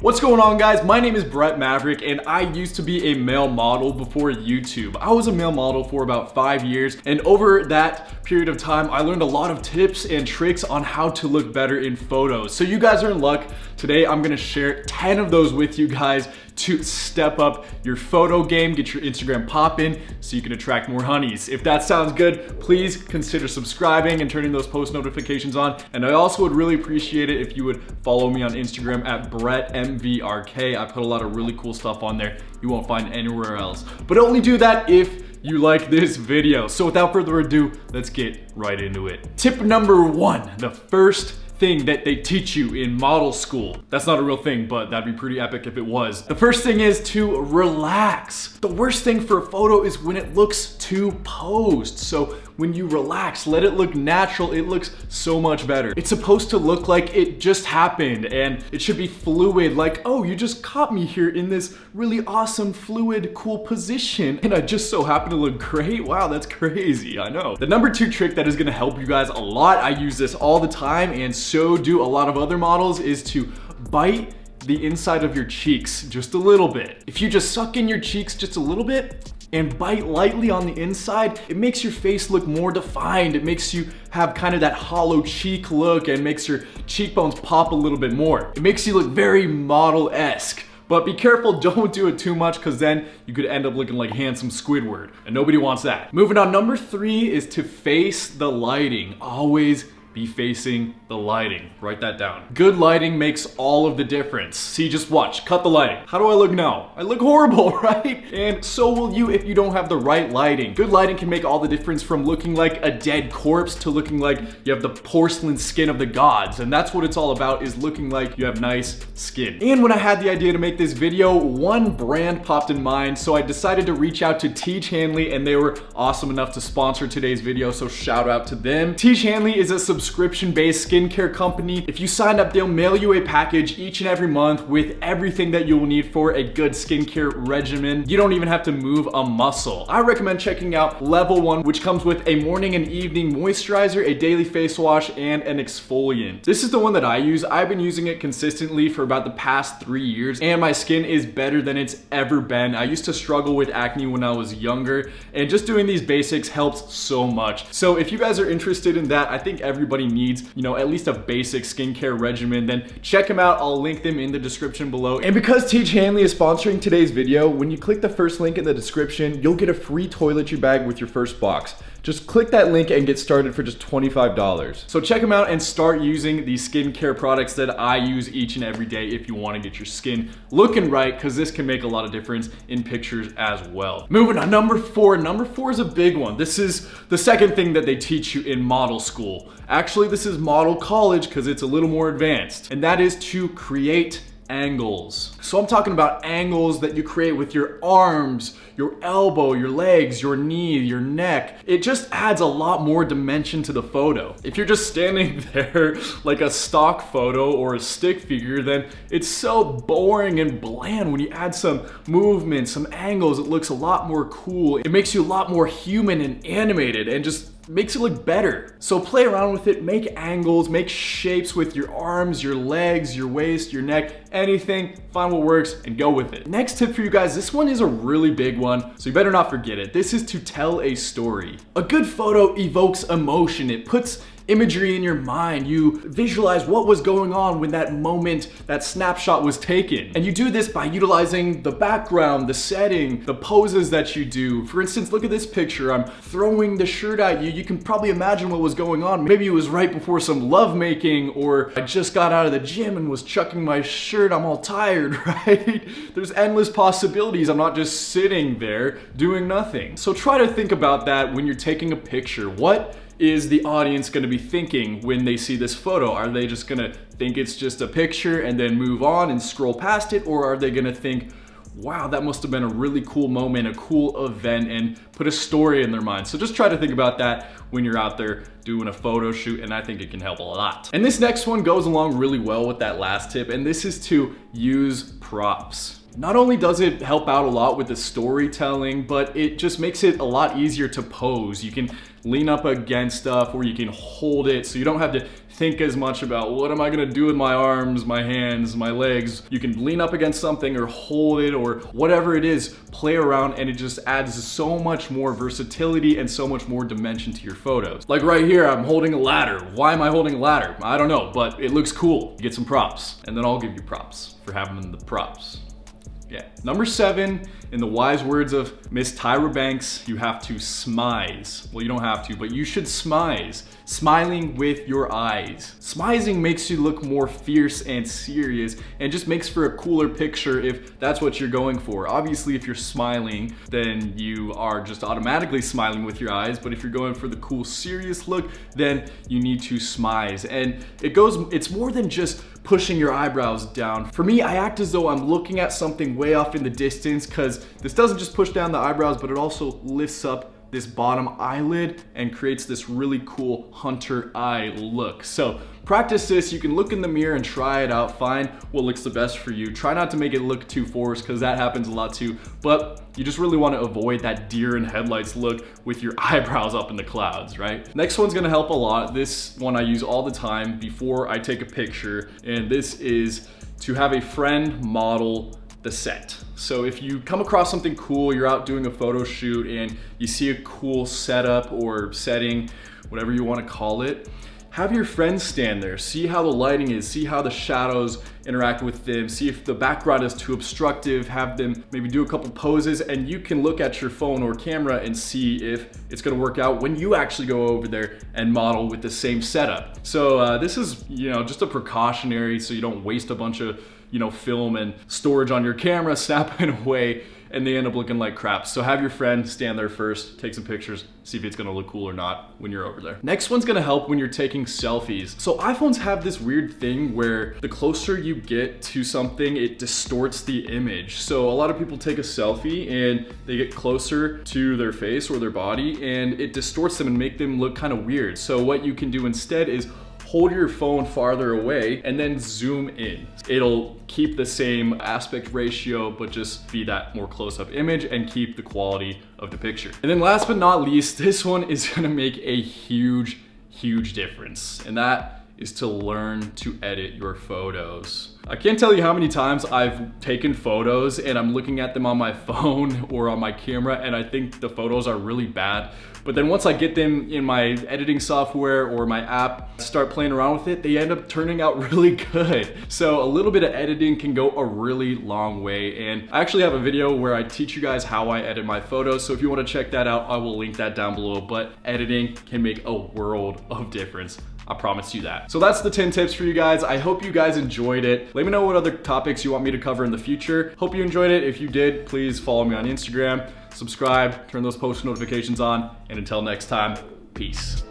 What's going on, guys? My name is Maverick, and I used to be a male model before YouTube. I was a male model for about 5 years, and over that period of time, I learned a lot of tips and tricks on how to look better in photos. So you guys are in luck. Today, I'm gonna share 10 of those with you guys to step up your photo game, get your Instagram poppin' so you can attract more honeys. If that sounds good, please consider subscribing and turning those post notifications on. And I also would really appreciate it if you would follow me on Instagram at BrettMVRK. I put a lot of really cool stuff on there you won't find anywhere else. But only do that if you like this video. So without further ado, let's get right into it. Tip number 1, the first thing that they teach you in model school. That's not a real thing, but that'd be pretty epic if it was. The first thing is to relax. The worst thing for a photo is when it looks too posed. So when you relax, let it look natural, it looks so much better. It's supposed to look like it just happened, and it should be fluid, like, oh, you just caught me here in this really awesome, fluid, cool position, and I just so happen to look great. Wow, that's crazy, I know. The number 2 trick that is gonna help you guys a lot, I use this all the time, and so do a lot of other models, is to bite the inside of your cheeks just a little bit. If you just suck in your cheeks just a little bit and bite lightly on the inside, it makes your face look more defined. It makes you have kind of that hollow cheek look and makes your cheekbones pop a little bit more. It makes you look very model-esque. But be careful, don't do it too much, because then you could end up looking like handsome Squidward, and nobody wants that. Moving on, number 3 is to face the lighting. Always be facing the lighting. Write that down. Good lighting makes all of the difference. See, just watch, cut the lighting. How do I look now? I look horrible, right? And so will you if you don't have the right lighting. Good lighting can make all the difference, from looking like a dead corpse to looking like you have the porcelain skin of the gods. And that's what it's all about, is looking like you have nice skin. And when I had the idea to make this video, one brand popped in mind, so I decided to reach out to Teach Hanley, and they were awesome enough to sponsor today's video, so shout out to them. Teach Hanley is a subscription-based skincare company. If you sign up, they'll mail you a package each and every month with everything that you'll need for a good skincare regimen. You don't even have to move a muscle. I recommend checking out Level 1, which comes with a morning and evening moisturizer, a daily face wash, and an exfoliant. This is the one that I use. I've been using it consistently for about the past 3 years, and my skin is better than it's ever been. I used to struggle with acne when I was younger, and just doing these basics helps so much. So if you guys are interested in that, I think everybody needs, at least a basic skincare regimen, then check them out. I'll link them in the description below. And because Teach Hanley is sponsoring today's video, when you click the first link in the description, you'll get a free toiletry bag with your first box. Just click that link and get started for just $25. So check them out and start using the skincare products that I use each and every day if you want to get your skin looking right, because this can make a lot of difference in pictures as well. Moving on, number 4. Number 4 is a big one. This is the second thing that they teach you in model school. Actually, this is model college because it's a little more advanced, and that is to create angles. So I'm talking about angles that you create with your arms, your elbow, your legs, your knee, your neck. It just adds a lot more dimension to the photo. If you're just standing there like a stock photo or a stick figure, then it's so boring and bland. When you add some movement, some angles, it looks a lot more cool. It makes you a lot more human and animated, and just makes it look better. So play around with it, make angles, make shapes with your arms, your legs, your waist, your neck, anything, find what works and go with it. Next tip for you guys, this one is a really big one, so you better not forget it. This is to tell a story. A good photo evokes emotion. It puts imagery in your mind. You visualize what was going on when that moment, that snapshot was taken. And you do this by utilizing the background, the setting, the poses that you do. For instance, look at this picture. I'm throwing the shirt at you. You can probably imagine what was going on. Maybe it was right before some lovemaking, or I just got out of the gym and was chucking my shirt. I'm all tired, right? There's endless possibilities. I'm not just sitting there doing nothing. So try to think about that when you're taking a picture. What is the audience going to be thinking when they see this photo? Are they just going to think it's just a picture and then move on and scroll past it? Or are they going to think, wow, that must have been a really cool moment, a cool event, and put a story in their mind? So just try to think about that when you're out there doing a photo shoot, and I think it can help a lot. And this next one goes along really well with that last tip, and this is to use props. Not only does it help out a lot with the storytelling, but it just makes it a lot easier to pose. You can lean up against stuff, or you can hold it, so you don't have to think as much about what am I gonna do with my arms, my hands, my legs. You can lean up against something or hold it or whatever it is, play around, and it just adds so much more versatility and so much more dimension to your photos. Like right here, I'm holding a ladder. Why am I holding a ladder? I don't know, but it looks cool. You get some props, and then I'll give you props for having the props. Yeah. Number 7, in the wise words of Miss Tyra Banks, you have to smize. Well, you don't have to, but you should smize. Smiling with your eyes. Smizing makes you look more fierce and serious, and just makes for a cooler picture if that's what you're going for. Obviously, if you're smiling, then you are just automatically smiling with your eyes, but if you're going for the cool, serious look, then you need to smize. And it's more than just pushing your eyebrows down. For me, I act as though I'm looking at something way off in the distance, because this doesn't just push down the eyebrows, but it also lifts up this bottom eyelid and creates this really cool hunter eye look. So practice this. You can look in the mirror and try it out, find what looks the best for you. Try not to make it look too forced, because that happens a lot too, but you just really want to avoid that deer in headlights look with your eyebrows up in the clouds, right? Next one's gonna help a lot. This one I use all the time before I take a picture, and this is to have a friend model the set. So if you come across something cool, you're out doing a photo shoot and you see a cool setup or setting, whatever you want to call it, have your friends stand there, see how the lighting is, see how the shadows interact with them, see if the background is too obstructive, have them maybe do a couple poses, and you can look at your phone or camera and see if it's gonna work out when you actually go over there and model with the same setup. So this is, just a precautionary, so you don't waste a bunch of film and storage on your camera, snapping away, and they end up looking like crap. So have your friend stand there first, take some pictures, see if it's gonna look cool or not when you're over there. Next one's gonna help when you're taking selfies. So iPhones have this weird thing where the closer you get to something, it distorts the image. So a lot of people take a selfie and they get closer to their face or their body, and it distorts them and make them look kind of weird. So what you can do instead is hold your phone farther away and then zoom in. It'll keep the same aspect ratio, but just be that more close-up image and keep the quality of the picture. And then last but not least, this one is gonna make a huge, huge difference, and that is to learn to edit your photos. I can't tell you how many times I've taken photos and I'm looking at them on my phone or on my camera and I think the photos are really bad. But then once I get them in my editing software or my app, start playing around with it, they end up turning out really good. So a little bit of editing can go a really long way. And I actually have a video where I teach you guys how I edit my photos. So if you want to check that out, I will link that down below. But editing can make a world of difference. I promise you that. So that's the 10 tips for you guys. I hope you guys enjoyed it. Let me know what other topics you want me to cover in the future. Hope you enjoyed it. If you did, please follow me on Instagram, subscribe, turn those post notifications on, and until next time, peace.